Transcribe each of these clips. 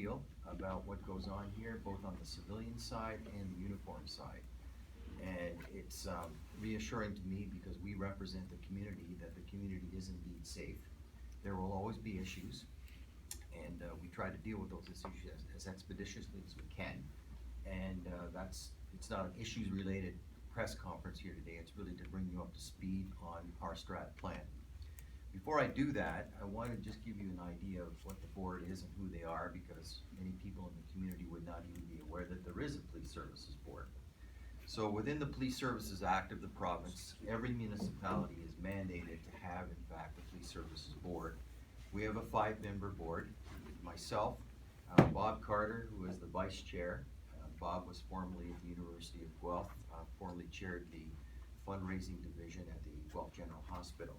deal about what goes on here, both on the civilian side and the uniform side. And it's reassuring to me because we represent the community, that the community is indeed safe. There will always be issues, and we try to deal with those issues as expeditiously as we can. And it's not an issues-related press conference here today. It's really to bring you up to speed on our strat plan. Before I do that, I want to just give you an idea of what the board is and who they are, because many people in the community would not even be aware that there is a police services board. So within the Police Services Act of the province, every municipality is mandated to have, in fact, a police services board. We have a 5-member board. Myself, Bob Carter, who is the vice chair. Bob was formerly at the University of Guelph, formerly chaired the fundraising division at the Guelph General Hospital.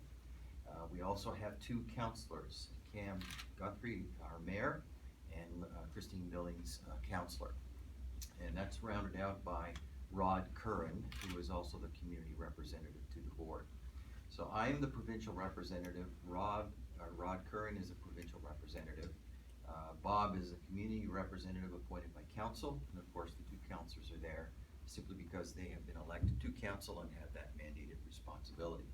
We also have 2 councillors, Cam Guthrie, our mayor, and Christine Billings, councillor. And that's rounded out by Rod Curran, who is also the community representative to the board. So I am the provincial representative. Rod Curran is a provincial representative. Bob is a community representative appointed by council, and of course the 2 councillors are there simply because they have been elected to council and have that mandated responsibility.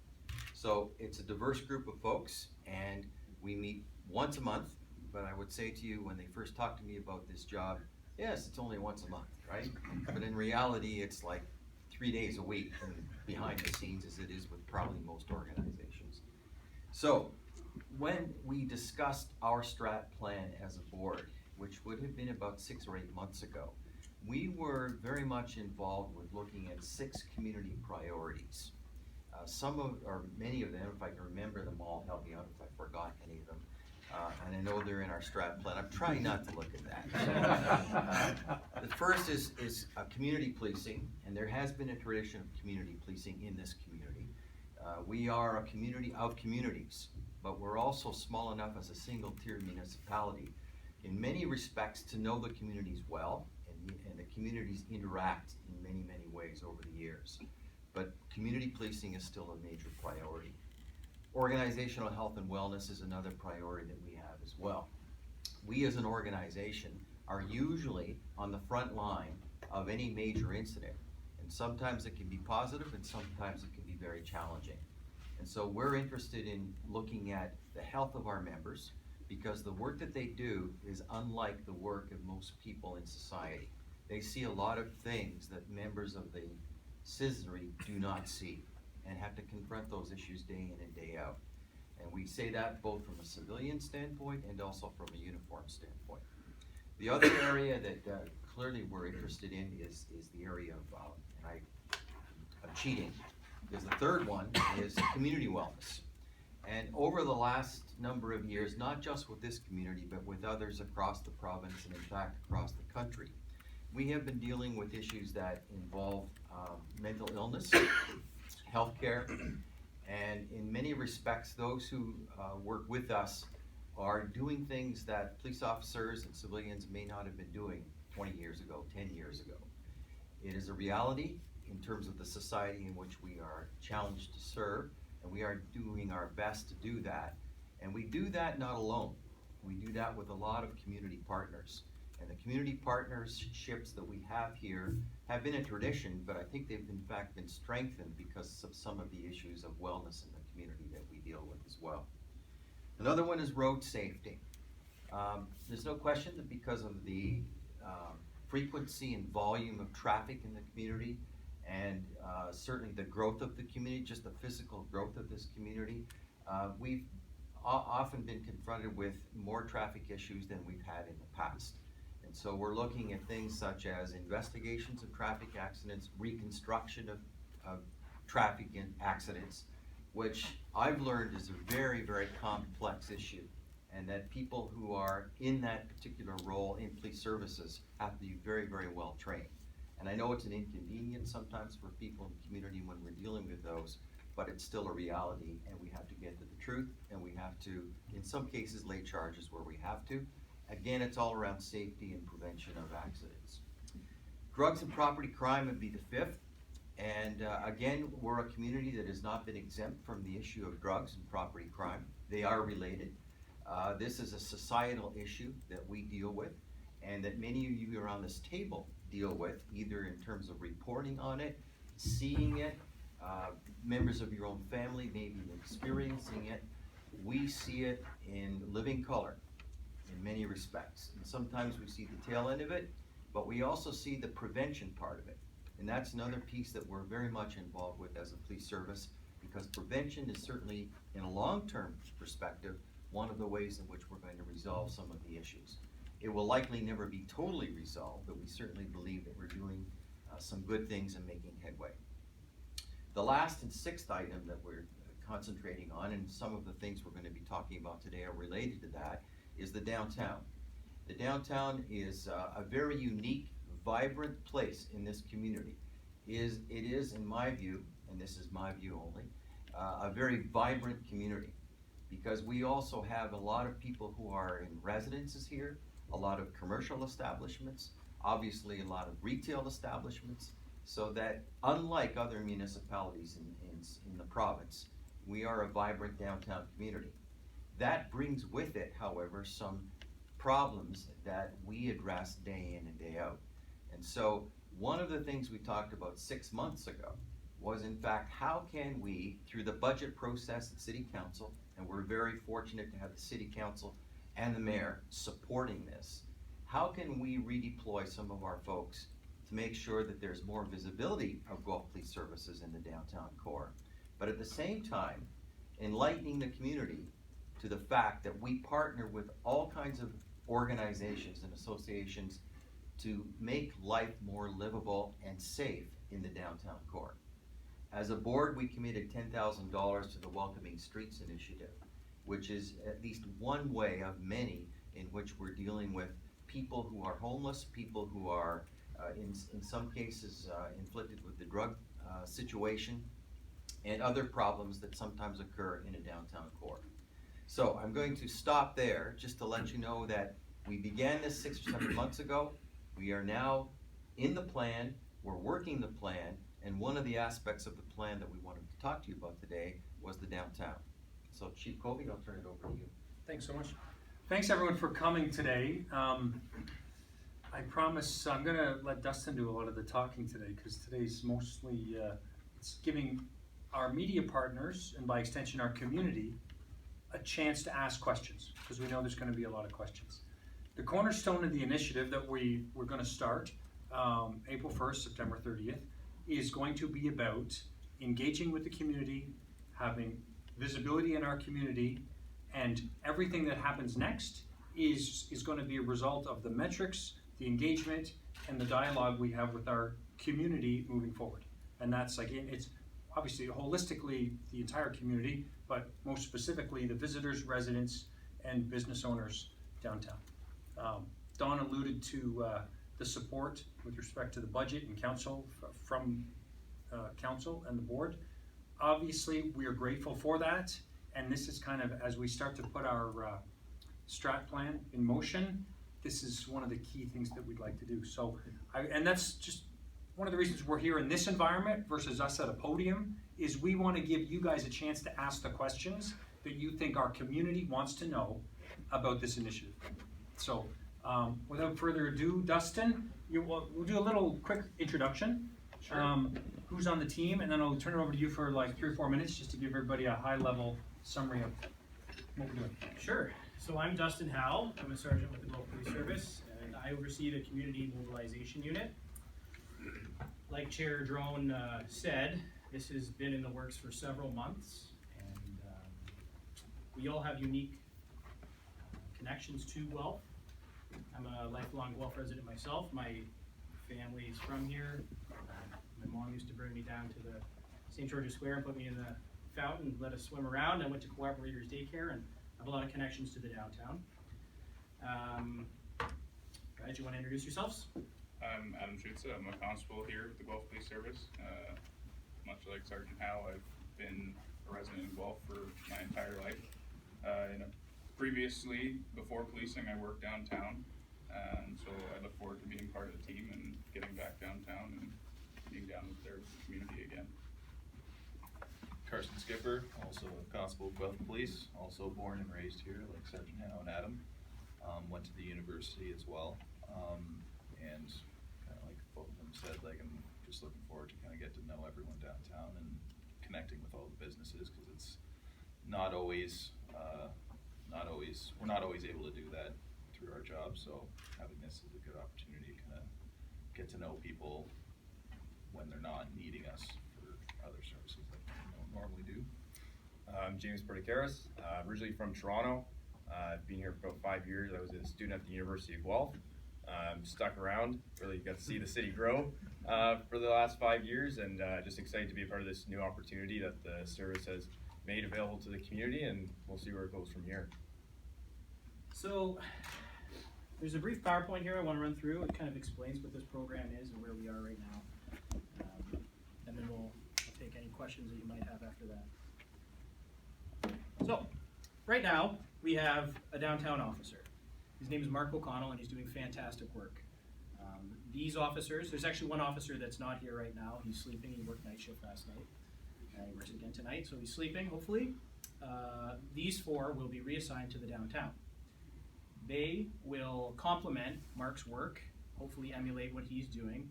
So it's a diverse group of folks, and we meet once a month, but I would say to you, when they first talked to me about this job, yes, it's only once a month, right? But in reality, it's like 3 days a week, and behind the scenes as it is with probably most organizations. So when we discussed our strat plan as a board, which would have been about 6 or 8 months ago, we were very much involved with looking at 6 community priorities. Many of them, if I can remember them all, help me out if I forgot any of them. And I know they're in our strat plan. I'm trying not to look at that. The first is community policing, and there has been a tradition of community policing in this community. We are a community of communities, but we're also small enough as a single-tier municipality in many respects to know the communities well, and the communities interact in many, many ways over the years. But community policing is still a major priority. Organizational health and wellness is another priority that we have as well. We as an organization are usually on the front line of any major incident, and sometimes it can be positive and sometimes it can be very challenging. And so we're interested in looking at the health of our members, because the work that they do is unlike the work of most people in society. They see a lot of things that members of the citizenry do not see, and have to confront those issues day in and day out. And we say that both from a civilian standpoint and also from a uniform standpoint. The other area that clearly we're interested in is the area of cheating. Because the third one is community wellness. And over the last number of years, not just with this community, but with others across the province and in fact across the country, we have been dealing with issues that involve mental illness, healthcare, and in many respects, those who work with us are doing things that police officers and civilians may not have been doing 20 years ago, 10 years ago. It is a reality in terms of the society in which we are challenged to serve, and we are doing our best to do that. And we do that not alone. We do that with a lot of community partners. And the community partnerships that we have here have been a tradition, but I think they've in fact been strengthened because of some of the issues of wellness in the community that we deal with as well. Another one is road safety. There's no question that because of the frequency and volume of traffic in the community, and certainly the growth of the community, just the physical growth of this community, we've often been confronted with more traffic issues than we've had in the past. And so we're looking at things such as investigations of traffic accidents, reconstruction of traffic accidents, which I've learned is a very, very complex issue, and that people who are in that particular role in police services have to be very, very well trained. And I know it's an inconvenience sometimes for people in the community when we're dealing with those, but it's still a reality, and we have to get to the truth, and we have to, in some cases, lay charges where we have to. Again, it's all around safety and prevention of accidents. Drugs and property crime would be the fifth. And again, we're a community that has not been exempt from the issue of drugs and property crime. They are related. This is a societal issue that we deal with. and that many of you around this table deal with, either in terms of reporting on it, seeing it, members of your own family maybe experiencing it. We see it in living color in many respects. And sometimes we see the tail end of it, but we also see the prevention part of it. And that's another piece that we're very much involved with as a police service, because prevention is certainly, in a long-term perspective, one of the ways in which we're going to resolve some of the issues. It will likely never be totally resolved, but we certainly believe that we're doing some good things and making headway. The last and sixth item that we're concentrating on, and some of the things we're going to be talking about today are related to that, is the downtown. The downtown is a very unique, vibrant place in this community. It is, in my view, and this is my view only, a very vibrant community, because we also have a lot of people who are in residences here, a lot of commercial establishments, obviously a lot of retail establishments, so that unlike other municipalities in the province, we are a vibrant downtown community. That brings with it, however, some problems that we address day in and day out. And so one of the things we talked about 6 months ago was, in fact, how can we, through the budget process at City Council, and we're very fortunate to have the City Council and the Mayor supporting this, how can we redeploy some of our folks to make sure that there's more visibility of Guelph Police Services in the downtown core, but at the same time, enlightening the community to the fact that we partner with all kinds of organizations and associations to make life more livable and safe in the downtown core. As a board, we committed $10,000 to the Welcoming Streets Initiative, which is at least one way of many in which we're dealing with people who are homeless, people who are in some cases inflicted with the drug situation, and other problems that sometimes occur in a downtown core. So I'm going to stop there just to let you know that we began this 6 or 7 months ago. We are now in the plan, we're working the plan, and one of the aspects of the plan that we wanted to talk to you about today was the downtown. So Chief Cobey, I'll turn it over to you. Thanks so much. Thanks everyone for coming today. I promise I'm going to let Dustin do a lot of the talking today, because today's mostly it's giving our media partners, and by extension our community, a chance to ask questions, because we know there's going to be a lot of questions. The cornerstone of the initiative that we're going to start April 1st, September 30th, is going to be about engaging with the community, having visibility in our community, and everything that happens next is going to be a result of the metrics, the engagement, and the dialogue we have with our community moving forward. And that's, again, it's obviously holistically the entire community, but most specifically the visitors, residents, and business owners downtown. Don alluded to the support with respect to the budget and council from council and the board. Obviously, we are grateful for that, and this is kind of, as we start to put our strat plan in motion, this is one of the key things that we'd like to do. So, and that's just one of the reasons we're here in this environment versus us at a podium, is we want to give you guys a chance to ask the questions that you think our community wants to know about this initiative. So, without further ado, Dustin, we'll do a little quick introduction. Sure. Who's on the team, and then I'll turn it over to you for like 3 or 4 minutes just to give everybody a high-level summary of what we're doing. Sure. So I'm Dustin Howell. I'm a sergeant with the Guelph Police Service, and I oversee the Community Mobilization Unit. Like Chair Drone said, this has been in the works for several months, and we all have unique connections to Guelph. I'm a lifelong Guelph resident myself. My family's from here. My mom used to bring me down to the St. George's Square and put me in the fountain, let us swim around. I went to Cooperators Daycare, and I have a lot of connections to the downtown. Guys, you want to introduce yourselves? I'm Adam Schutze. I'm a constable here with the Guelph Police Service. Much like Sergeant Howell, I've been a resident in Guelph for my entire life. Previously, before policing, I worked downtown, so I look forward to being part of the team and getting back downtown and being down there with the community again. Carson Skipper, also a constable with Guelph Police, also born and raised here like Sergeant Howell and Adam. Went to the university as well. And kind of like both of them said, like, I'm just looking forward to kind of get to know everyone downtown and connecting with all the businesses, because it's not always, we're not always able to do that through our job. So having this is a good opportunity to kind of get to know people when they're not needing us for other services that we don't normally do. I'm James Perdicaris, originally from Toronto. I've been here for about 5 years. I was a student at the University of Guelph. Stuck around, really got to see the city grow for the last 5 years, and just excited to be a part of this new opportunity that the service has made available to the community, and we'll see where it goes from here. So, there's a brief PowerPoint here I want to run through. It kind of explains what this program is and where we are right now. And then we'll take any questions that you might have after that. So, right now, we have a downtown officer. His name is Mark O'Connell, and he's doing fantastic work. These officers, there's actually one officer that's not here right now. He's sleeping. He worked night shift last night. He works again tonight, so he's sleeping, hopefully. These four will be reassigned to the downtown. They will complement Mark's work, hopefully emulate what he's doing,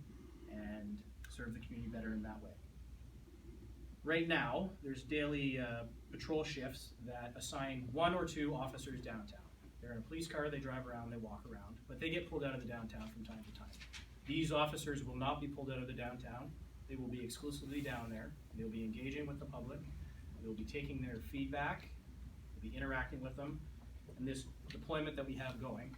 and serve the community better in that way. Right now, there's daily patrol shifts that assign 1 or 2 officers downtown. They're in a police car, they drive around, they walk around, but they get pulled out of the downtown from time to time. These officers will not be pulled out of the downtown. They will be exclusively down there. They'll be engaging with the public. They'll be taking their feedback. They'll be interacting with them. And this deployment that we have going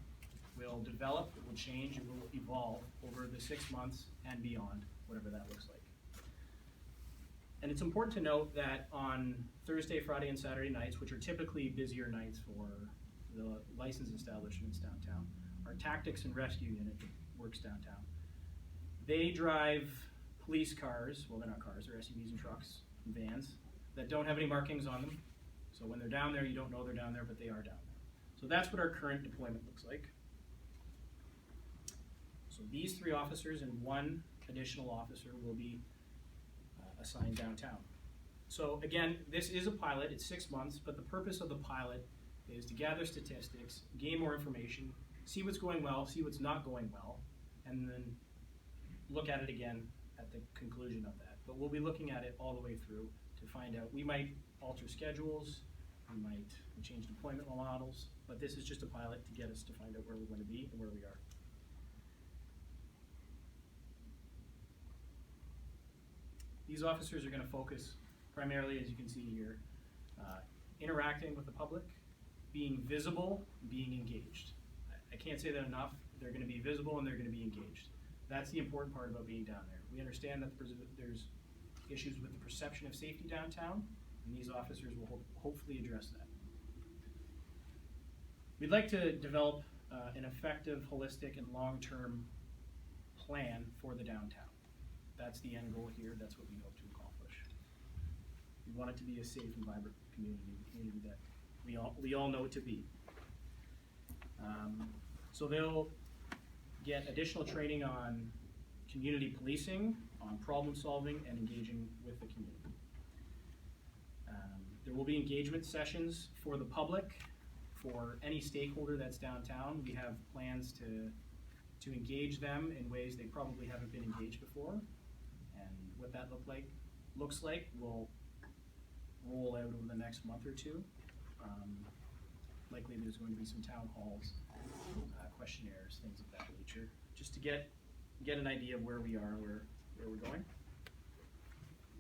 will develop, it will change, it will evolve over the 6 months and beyond, whatever that looks like. And it's important to note that on Thursday, Friday, and Saturday nights, which are typically busier nights for the licensed establishments downtown, our tactics and rescue unit that works downtown, they drive police cars, well, they're not cars, they're SUVs and trucks and vans that don't have any markings on them. So when they're down there, you don't know they're down there, but they are down there. So that's what our current deployment looks like. So these 3 officers and 1 additional officer will be assigned downtown. So again, this is a pilot, it's 6 months, but the purpose of the pilot is to gather statistics, gain more information, see what's going well, see what's not going well, and then look at it again at the conclusion of that. But we'll be looking at it all the way through to find out. We might alter schedules, we might change deployment models, but this is just a pilot to get us to find out where we're going to be and where we are. These officers are going to focus primarily, as you can see here, interacting with the public, being visible, being engaged. I can't say that enough. They're going to be visible and they're going to be engaged. That's the important part about being down there. We understand that there's issues with the perception of safety downtown, and these officers will hopefully address that. We'd like to develop an effective, holistic, and long-term plan for the downtown. That's the end goal here. That's what we hope to accomplish. We want it to be a safe and vibrant community that we all know it to be. So they'll get additional training on community policing, on problem solving, and engaging with the community. There will be engagement sessions for the public, for any stakeholder that's downtown. We have plans to engage them in ways they probably haven't been engaged before. And what that looks like will roll out over the next month or 2. Likely there's going to be some town halls, questionnaires, things of that nature, just to get an idea of where we are, where we're going.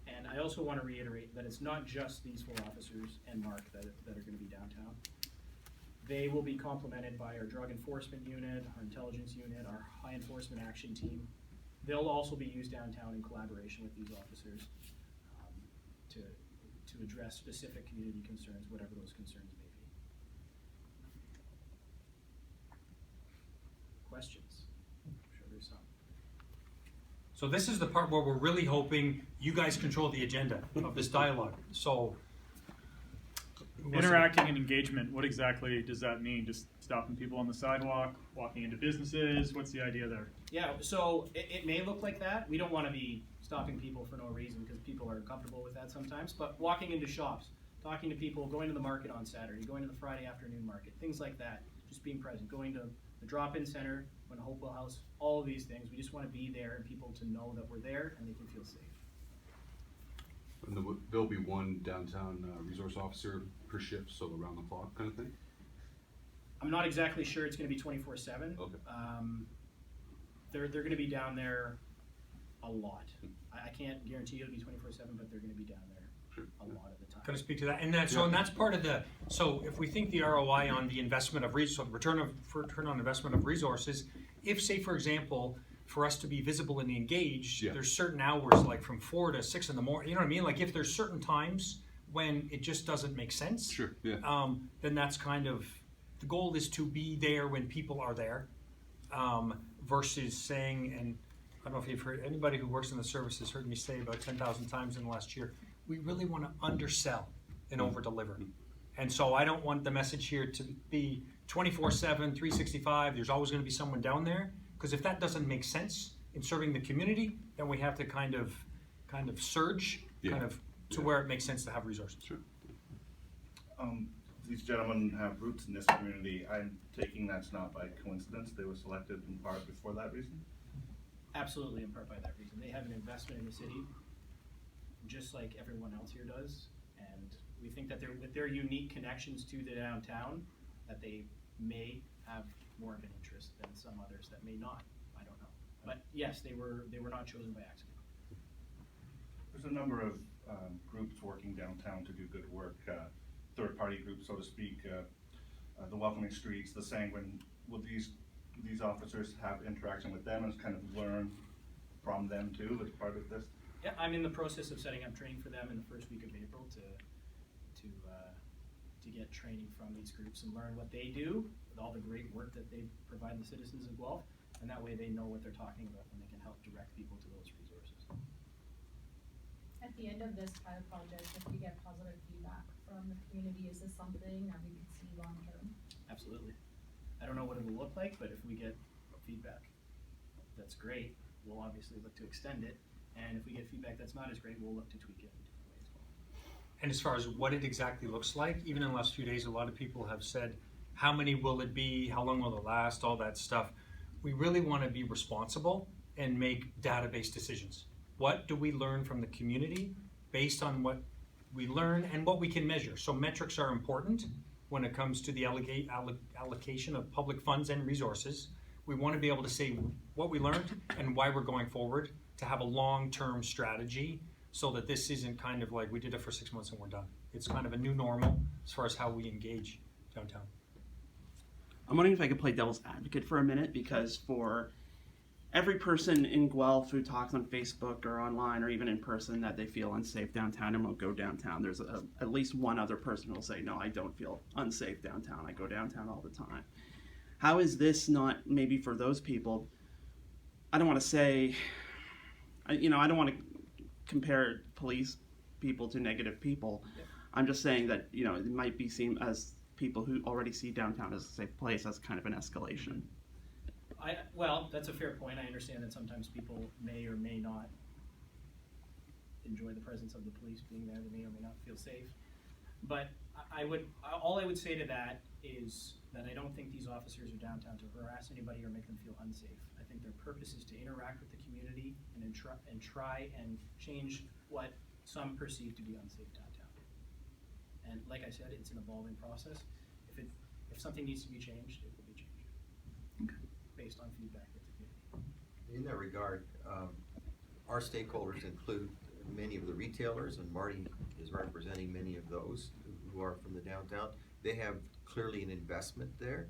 And I also want to reiterate that it's not just these 4 officers and Mark that are going to be downtown. They will be complemented by our drug enforcement unit, our intelligence unit, our high enforcement action team. They'll also be used downtown in collaboration with these officers to address specific community concerns, whatever those concerns may be. Questions? I'm sure there's some. So this is the part where we're really hoping you guys control the agenda of this dialogue. So interacting and engagement, what exactly does that mean? Just stopping people on the sidewalk, walking into businesses? What's the idea there? Yeah, so it may look like that. We don't want to be stopping people for no reason because people are comfortable with that sometimes. But walking into shops, talking to people, going to the market on Saturday, going to the Friday afternoon market, things like that. Just being present, going to the drop-in center, when Hopewell House, all of these things. We just wanna be there and people to know that we're there and they can feel safe. And there'll be one downtown resource officer per shift, so around the clock kind of thing? I'm not exactly sure it's gonna be 24/7. Okay. They're gonna be down there a lot. I can't guarantee it'll be 24/7, but they're gonna be down there a lot of the time. Gonna speak to that, and that's part of the, so if we think the ROI on the investment of return on investment of resources, if, say, for example, for us to be visible and engaged, Yeah. there's certain hours, like from 4 to 6 in the morning, you know what I mean? Like if there's certain times when it just doesn't make sense. Sure, yeah. Then that's kind of, the goal is to be there when people are there, versus saying, and I don't know if you've heard, anybody who works in the service has heard me say about 10,000 times in the last year, we really want to undersell and over-deliver. And so I don't want the message here to be 24/7, 365, there's always going to be someone down there, because if that doesn't make sense in serving the community, then we have to kind of surge, Yeah. to where it makes sense to have resources. Sure. These gentlemen have roots in this community. I'm taking that's not by coincidence. They were selected in part for that reason. Absolutely, in part by that reason. They have an investment in the city, just like everyone else here does. And we think that with their unique connections to the downtown, that they may have more of an interest than some others that may not. I don't know. But yes, they were not chosen by accident. There's a number of groups working downtown to do good work, third-party groups, so to speak, the Welcoming Streets, the Sanguine. Will these officers have interaction with them and kind of learn from them too as part of this? Yeah, I'm in the process of setting up training for them in the first week of April to get training from these groups and learn what they do with all the great work that they provide the citizens of Guelph, and that way they know what they're talking about and they can help direct people to those resources. At the end of this pilot project, if we get positive feedback from the community, is this something that we can see long term? Absolutely. I don't know what it will look like, but if we get feedback that's great, we'll obviously look to extend it. And if we get feedback that's not as great, we'll look to tweak it in a different way as well. And as far as what it exactly looks like, even in the last few days, a lot of people have said, how many will it be? How long will it last? All that stuff. We really want to be responsible and make database decisions. What do we learn from the community based on what we learn and what we can measure? So metrics are important when it comes to the allocation of public funds and resources. We want to be able to say what we learned and why we're going forward, to have a long-term strategy, so that this isn't kind of like we did it for 6 months and we're done. It's kind of a new normal as far as how we engage downtown. I'm wondering if I could play devil's advocate for a minute, because for every person in Guelph who talks on Facebook or online or even in person that they feel unsafe downtown and won't go downtown, there's at least one other person who will say, no, I don't feel unsafe downtown. I go downtown all the time. How is this not maybe for those people? I don't want to say, I don't want to compare police people to negative people. Yep. I'm just saying that, it might be seen as people who already see downtown as a safe place as kind of an escalation. Well, that's a fair point. I understand that sometimes people may or may not enjoy the presence of the police being there. They may or may not feel safe. But all I would say to that is that I don't think these officers are downtown to harass anybody or make them feel unsafe. I think their purpose is to interact with the community and try and change what some perceive to be unsafe downtown. And like I said, it's an evolving process. If something needs to be changed, it will be changed. Okay. Based on feedback with the community. In that regard, our stakeholders include many of the retailers, and Marty is representing many of those who are from the downtown. They have clearly an investment there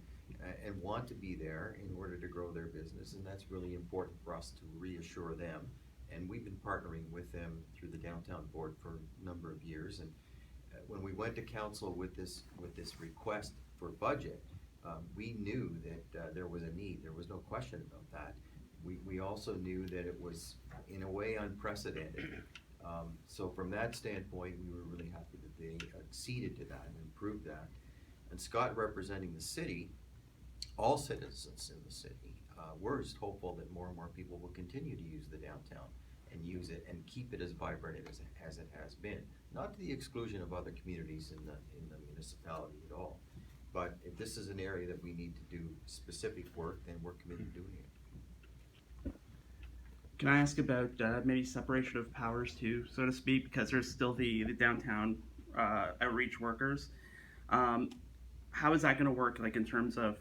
and want to be there in order to grow their business, and that's really important for us to reassure them. And we've been partnering with them through the downtown board for a number of years. And when we went to council with this request for budget, we knew that there was a need. There was no question about that. We also knew that it was, in a way, unprecedented. So from that standpoint, we were really happy that they acceded to that and improved that. And Scott, representing the city, all citizens in the city, we're just hopeful that more and more people will continue to use the downtown and use it and keep it as vibrant as it has been. Not to the exclusion of other communities in the municipality at all. But if this is an area that we need to do specific work, then we're committed to doing it. Can I ask about maybe separation of powers too, so to speak, because there's still the downtown outreach workers. How is that going to work, like in terms of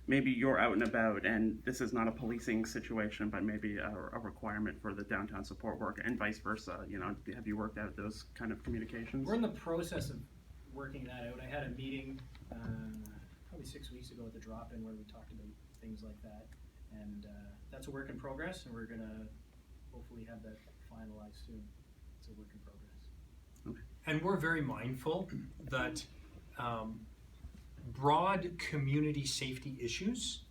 maybe you're out and about and this is not a policing situation, but maybe a requirement for the downtown support work and vice versa? You know, have you worked out those kind of communications? We're in the process of working that out. I had a meeting probably 6 weeks ago at the drop-in where we talked about things like that. And that's a work in progress, and we're gonna hopefully have that finalized soon. It's a work in progress. And we're very mindful that broad community safety issues,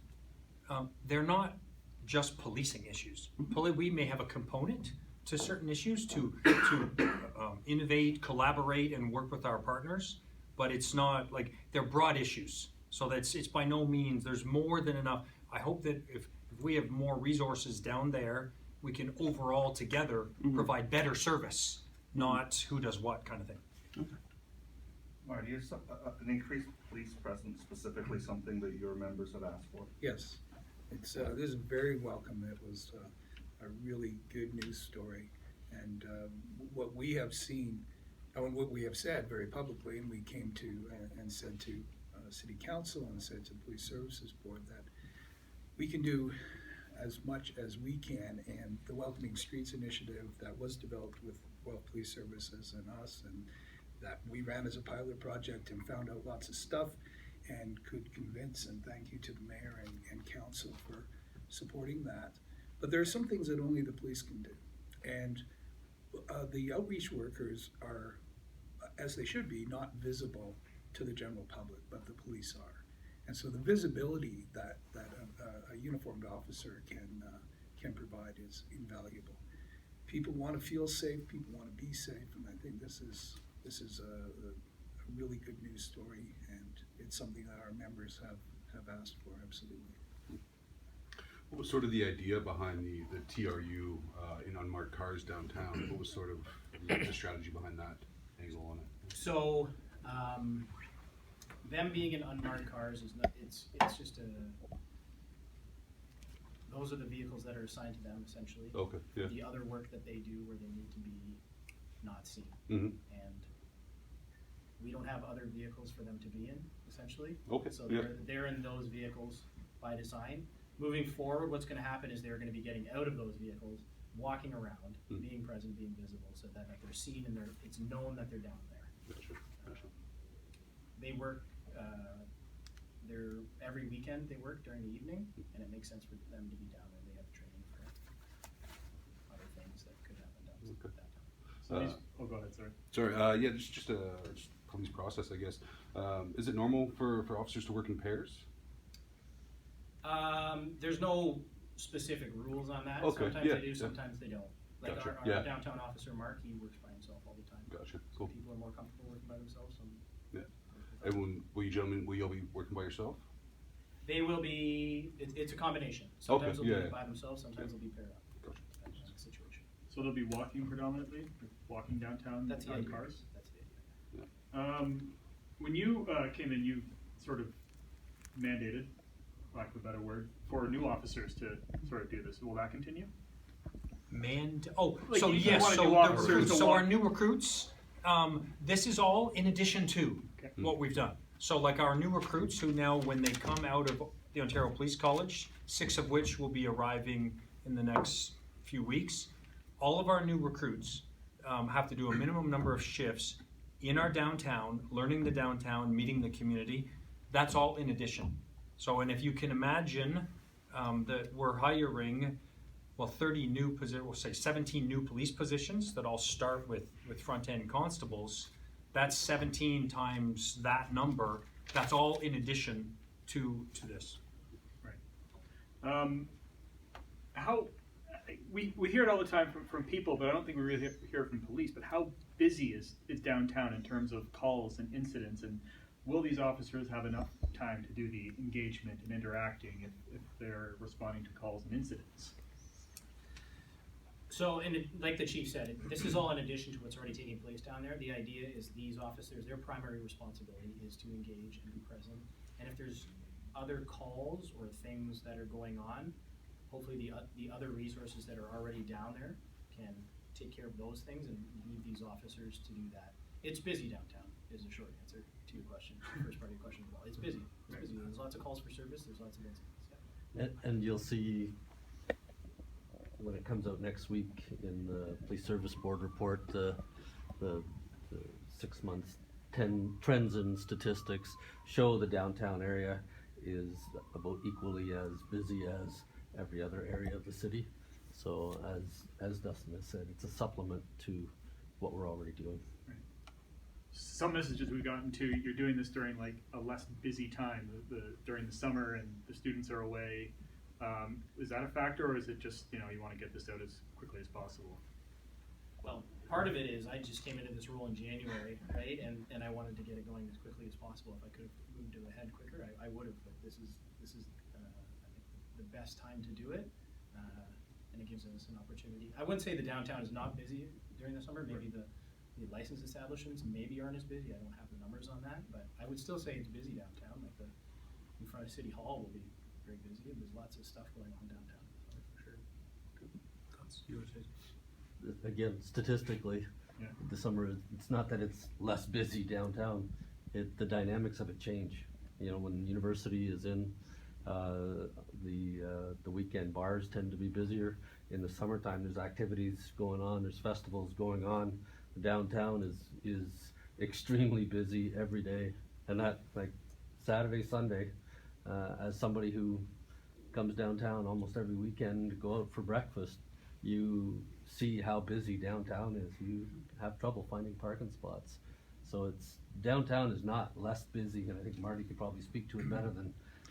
they're not just policing issues. We may have a component to certain issues to innovate, collaborate, and work with our partners, but it's not like, they're broad issues. So it's by no means, there's more than enough. I hope that if we have more resources down there, we can overall together provide better service, not who does what kind of thing. Marty, is an increased police presence specifically something that your members have asked for? Yes, it's this is very welcome. It was a really good news story, and what we have seen, and what we have said very publicly, and we came to and said to City Council and said to the Police Services Board that we can do as much as we can, and the Welcoming Streets initiative that was developed with Guelph Police Services and us, and that we ran as a pilot project and found out lots of stuff and could convince, and thank you to the mayor and council for supporting that. But there are some things that only the police can do. And the outreach workers are, as they should be, not visible to the general public, but the police are. And so the visibility that a uniformed officer can provide is invaluable. People want to feel safe, people want to be safe, and I think this is a really good news story, and it's something that our members have asked for, absolutely. What was sort of the idea behind the TRU in unmarked cars downtown? What was sort of the strategy behind that angle on it? So, them being in unmarked cars is not, it's just those are the vehicles that are assigned to them essentially. Okay, yeah. The other work that they do where they need to be not seen. Mm-hmm. And we don't have other vehicles for them to be in, essentially. Okay, So yeah. they're in those vehicles by design. Moving forward, what's gonna happen is they're gonna be getting out of those vehicles, walking around, being present, being visible, so that if they're seen and it's known that they're down there. Gotcha. They work, every weekend they work during the evening, and it makes sense for them to be down there. They have training for other things that could happen down Okay. that time. So go ahead, sorry. Sorry, yeah, just police process, I guess. Is it normal for officers to work in pairs? There's no specific rules on that. Okay, Sometimes yeah, they do, yeah. sometimes they don't. Like Gotcha, our yeah. downtown officer, Mark, he works by himself all the time. Gotcha, Some cool. people are more comfortable working by themselves, some. Yeah. And will you all be working by yourself? They will be, it's a combination. Sometimes Okay, they'll yeah. be by themselves, sometimes they'll be paired up. Gotcha. Depends on the situation. So they'll be walking predominantly, walking downtown That's the on idea. cars? That's the idea. When you came in, you sort of mandated, for lack of a better word, for new officers to sort of do this. Will that continue? So you yes, wanna so do the officers recruits, to so our walk- new recruits, this is all in addition to what we've done. So like our new recruits who now, when they come out of the Ontario Police College, 6 of which will be arriving in the next few weeks, all of our new recruits have to do a minimum number of shifts in our downtown, learning the downtown, meeting the community. That's all in addition. So, and if you can imagine that we're hiring, 30 new positions, we'll say 17 new police positions that all start with front-end constables. That's 17 times that number. That's all in addition to this. Right. We hear it all the time from people, but I don't think we really hear it from police. But how busy is downtown in terms of calls and incidents, and will these officers have enough time to do the engagement and interacting if they're responding to calls and incidents? So, like the chief said, this is all in addition to what's already taking place down there. The idea is these officers, their primary responsibility is to engage and be present And if there's other calls or things that are going on, hopefully the other resources that are already down there can take care of those things and leave these officers to do that. It's busy downtown, is the short answer to your question, the first part of your question as well. It's busy, it's busy. There's lots of calls for service, there's lots of incidents, yeah. And you'll see when it comes out next week in the police service board report, the 6 months, 10 trends and statistics show the downtown area is about equally as busy as every other area of the city. So as Dustin has said, it's a supplement to what we're already doing. Some messages we've gotten to, you're doing this during like a less busy time, during the summer and the students are away. Is that a factor, or is it just, you want to get this out as quickly as possible? Well, part of it is I just came into this role in January, right? And I wanted to get it going as quickly as possible. If I could have moved it ahead quicker, I would have. But this is I think the best time to do it, and it gives us an opportunity. I wouldn't say the downtown is not busy during the summer. Maybe the licensed establishments maybe aren't as busy. I don't have the numbers on that, but I would still say it's busy downtown. Like in front of City Hall will be very busy. There's lots of stuff going on downtown, so for sure. Again, statistically, Yeah. the summer, it's not that it's less busy downtown, the dynamics of it change. When university is in, the weekend bars tend to be busier. In the summertime, there's activities going on, there's festivals going on. The downtown is extremely busy every day, and that, like Saturday, Sunday, as somebody who comes downtown almost every weekend to go out for breakfast, you see how busy downtown is. You have trouble finding parking spots. So downtown is not less busy, and I think Marty could probably speak to it better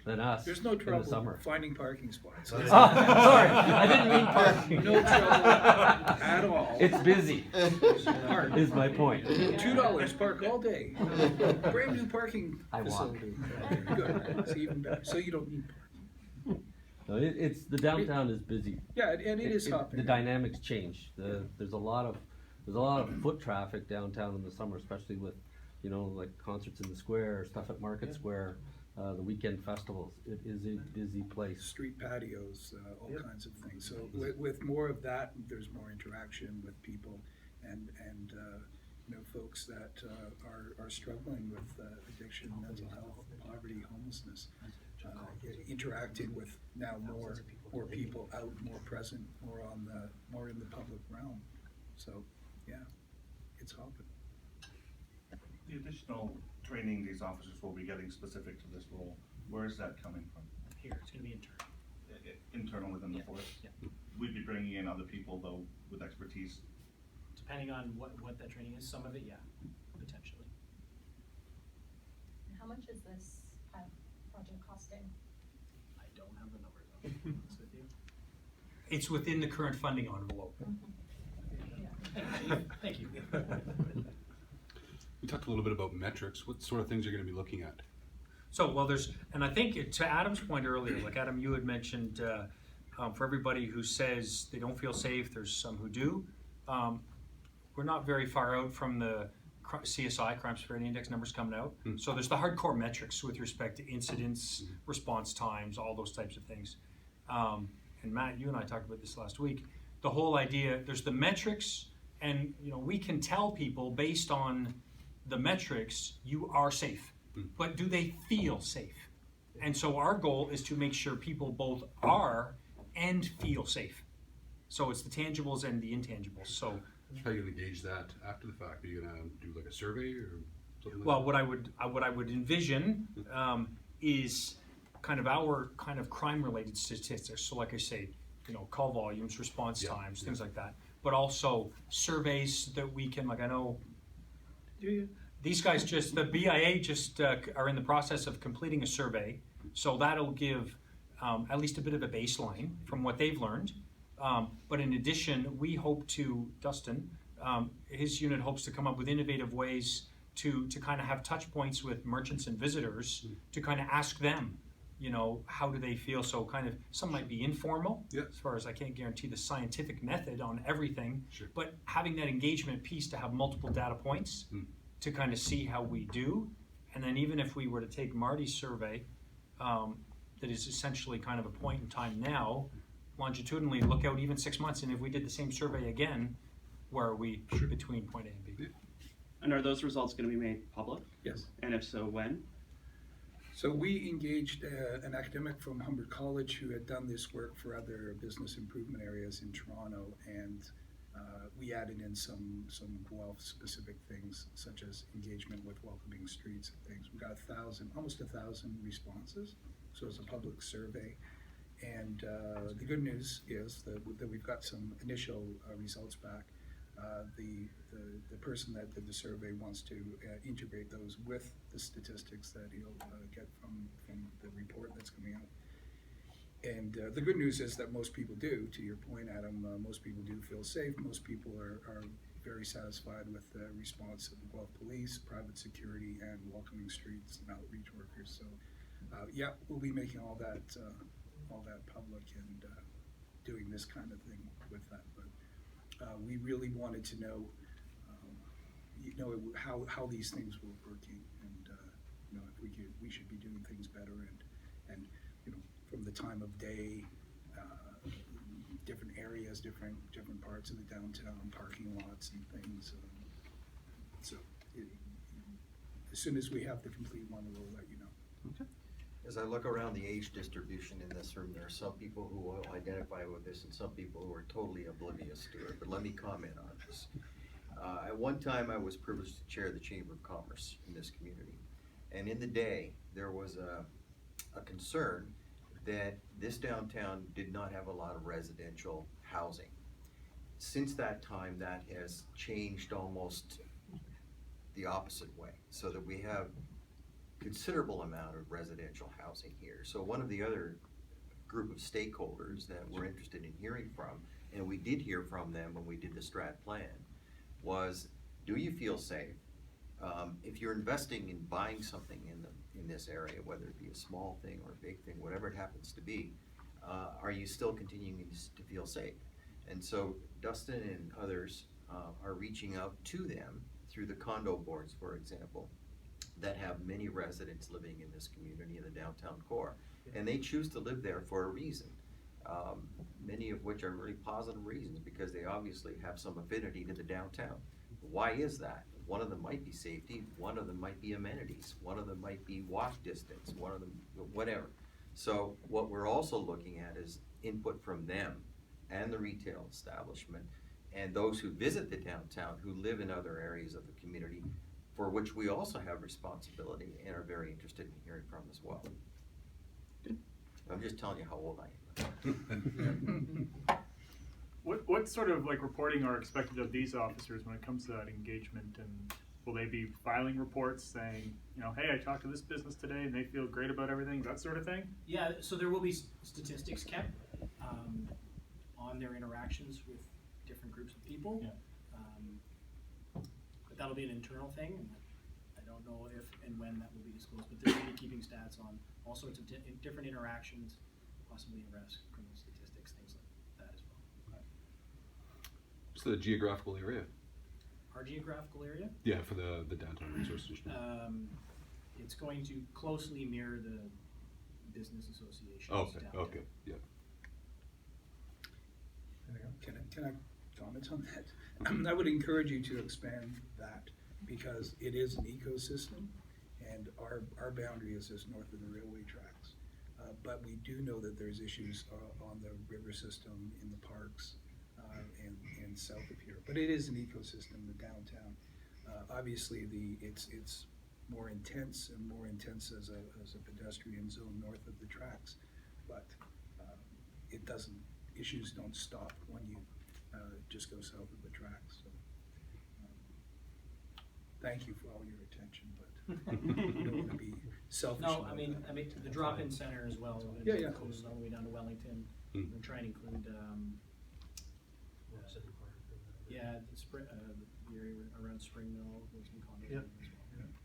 than us. There's no in the trouble summer. finding parking spots. Sorry, I didn't mean parking. No trouble at all. It's busy, Park. is my point. $2 park all day. Brand new parking I walk. facility. Good. It's even better. So you don't need parking. No, the downtown is busy. Yeah, and it is hopping. The dynamics change. There's a lot of foot traffic downtown in the summer, especially with, like concerts in the square, stuff at Market Square, the weekend festivals. It is a busy place. Street patios, all Yep. kinds of things. So with more of that, there's more interaction with people and folks that are struggling with addiction, mental health, poverty, homelessness. Interacting with now more people out, more present, more in the public realm. So, yeah, it's hopping. The additional training these officers will be getting specific to this role, where is that coming from? Here, it's gonna be internal. Internal within the force? Yeah. We'd be bringing in other people though with expertise. Depending on what that training is, some of it, yeah, potentially. And how much is this pilot project costing? I don't have the numbers on it, to be honest with you. It's within the current funding envelope. Thank you. We talked a little bit about metrics. What sort of things are you going to be looking at? So, and I think to Adam's point earlier, like Adam, you had mentioned, for everybody who says they don't feel safe, there's some who do. We're not very far out from the CSI, Crime Severity Index numbers coming out. So there's the hardcore metrics with respect to incidents, response times, all those types of things. And Matt, you and I talked about this last week. The whole idea, there's the metrics, and we can tell people based on the metrics, you are safe. But do they feel safe? And so our goal is to make sure people both are and feel safe. So it's the tangibles and the intangibles. So How are you going to gauge that after the fact? Are you going to do like a survey or something like well, that? what I would envision is kind of our kind of crime-related statistics. So like I say, call volumes, response times, things like that. But also surveys that we can, like I know, these guys the BIA are in the process of completing a survey. So that'll give at least a bit of a baseline from what they've learned. But in addition, we hope to, Dustin, his unit hopes to come up with innovative ways to kind of have touch points with merchants and visitors to kind of ask them, how do they feel? So kind of, some might be informal, as far as I can't guarantee the scientific method on everything, but having that engagement piece to have multiple data points to kind of see how we do. And then even if we were to take Marty's survey, that is essentially kind of a point in time now, longitudinally look out even 6 months, and if we did the same survey again, where are we between point A and B? And are those results going to be made public? Yes. And if so, when? So we engaged an academic from Humber College who had done this work for other business improvement areas in Toronto, and we added in some Guelph-specific things, such as engagement with welcoming streets and things. We got almost 1,000 responses, so it's a public survey. And the good news is that we've got some initial results back. The person that did the survey wants to integrate those with the statistics that he'll get from the report that's coming out. And the good news is that most people do, to your point, Adam, most people do feel safe. Most people are very satisfied with the response of the Guelph Police, private security, and welcoming streets and outreach workers. So yeah, we'll be making all that public and doing this kind of thing with that. But we really wanted to know, how these things were working, and if we should be doing things better, and from the time of day, different areas, different parts of the downtown, parking lots and things. So as soon as we have the complete one, we'll let you know. Okay. As I look around the age distribution in this room, there are some people who will identify with this and some people who are totally oblivious to it, but let me comment on this. At one time, I was privileged to chair the Chamber of Commerce in this community. And in the day, there was a concern that this downtown did not have a lot of residential housing. Since that time, that has changed almost the opposite way, so that we have considerable amount of residential housing here. So one of the other group of stakeholders that we're interested in hearing from, and we did hear from them when we did the strat plan, was, do you feel safe? If you're investing in buying something in this area, whether it be a small thing or a big thing, whatever it happens to be, are you still continuing to feel safe? And so Dustin and others are reaching out to them through the condo boards, for example, that have many residents living in this community in the downtown core. And they choose to live there for a reason, many of which are really positive reasons, because they obviously have some affinity to the downtown. Why is that? One of them might be safety, one of them might be amenities, one of them might be walk distance, one of them, whatever. So what we're also looking at is input from them and the retail establishment and those who visit the downtown who live in other areas of the community, for which we also have responsibility and are very interested in hearing from as well. Good. I'm just telling you how old I am. What sort of reporting are expected of these officers when it comes to that engagement, and will they be filing reports saying, hey, I talked to this business today and they feel great about everything, that sort of thing? Yeah, so there will be statistics kept on their interactions with different groups of people. Yeah. But that'll be an internal thing. I don't know if and when that will be disclosed, but they're going to be keeping stats on all sorts of different interactions, possibly arrests, criminal statistics, things like that as well. What's the geographical area? Our geographical area? Yeah, for the downtown resource district. It's going to closely mirror the business associations. Okay, downtown. okay, yeah. Can I comment on that? I would encourage you to expand that, because it is an ecosystem, and our boundary is just north of the railway tracks. But we do know that there's issues on the river system, in the parks, and south of here. But it is an ecosystem, the downtown. Obviously, it's more intense as a pedestrian zone north of the tracks, but issues don't stop when you just go south of the tracks. So, thank you for all your attention, but you don't want to be selfish. No, I mean the drop-in center as well. Yeah, yeah. Goes all the way down to Wellington. Mm. We're trying to include the area around Spring Mill. There's some condos Yeah. as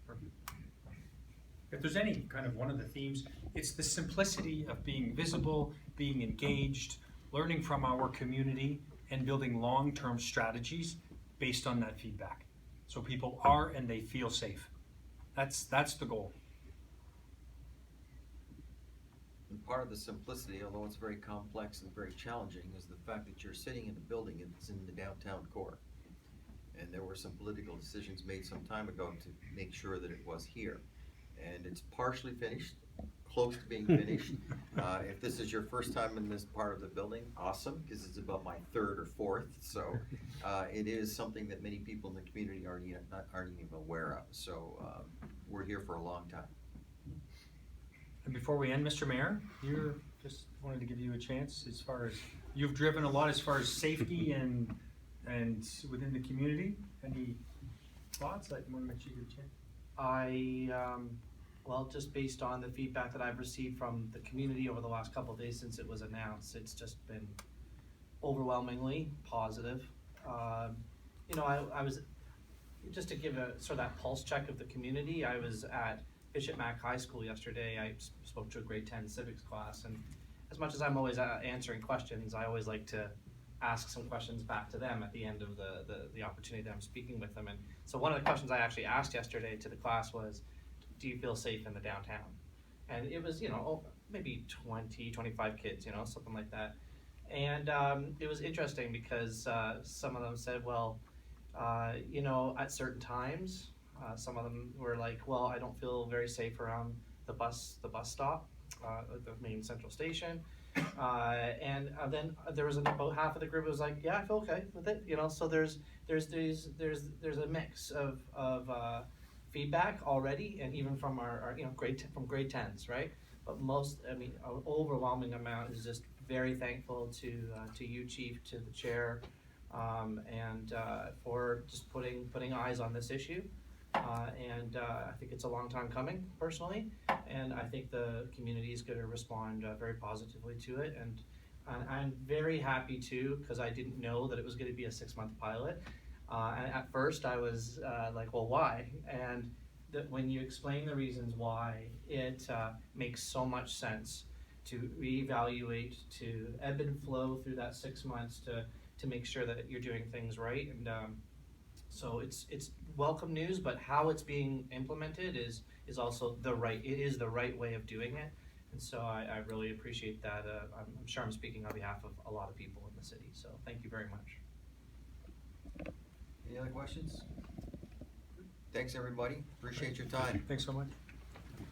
well. If there's any kind of one of the themes, it's the simplicity of being visible, being engaged, learning from our community, and building long-term strategies based on that feedback. So people are and they feel safe. That's the goal. And part of the simplicity, although it's very complex and very challenging, is the fact that you're sitting in a building that's in the downtown core. And there were some political decisions made some time ago to make sure that it was here. And it's partially finished, close to being finished. If this is your first time in this part of the building, awesome, because it's about my third or fourth. So it is something that many people in the community aren't even aware of. So we're here for a long time. And before we end, Mr. Mayor, you're just wanted to give you a chance as far as you've driven a lot as far as safety and within the community. Any thoughts? I want to make sure you get a chance. Well, just based on the feedback that I've received from the community over the last couple of days since it was announced, it's just been overwhelmingly positive. You know, I was, just to give a sort of that pulse check of the community, I was at Bishop Mack High School yesterday. I spoke to a grade 10 civics class, and as much as I'm always answering questions, I always like to ask some questions back to them at the end of the opportunity that I'm speaking with them. And so one of the questions I actually asked yesterday to the class was, do you feel safe in the downtown? And it was, you know, maybe 20, 25 kids, you know, something like that. And it was interesting because some of them said, well, you know, at certain times, some of them were like, well, I don't feel very safe around the bus stop, the main central station. And then there was about half of the group was like, yeah, I feel okay with it, you know. So there's a mix of feedback already, and even from our you know grade 10s, right? But most, I mean, an overwhelming amount is just very thankful to you, Chief, to the chair, and for just putting eyes on this issue. And I think it's a long time coming, personally, and I think the community is going to respond very positively to it. And I'm very happy too, because I didn't know that it was going to be a 6-month pilot. And at first I was like, well, why? And when you explain the reasons why, it makes so much sense to reevaluate, to ebb and flow through that 6 months to make sure that you're doing things right. And so it's welcome news, but how it's being implemented is also the right way of doing it. And so I really appreciate that. I'm sure I'm speaking on behalf of a lot of people in the city. So thank you very much. Any other questions? Thanks, everybody. Appreciate your time. Thanks so much.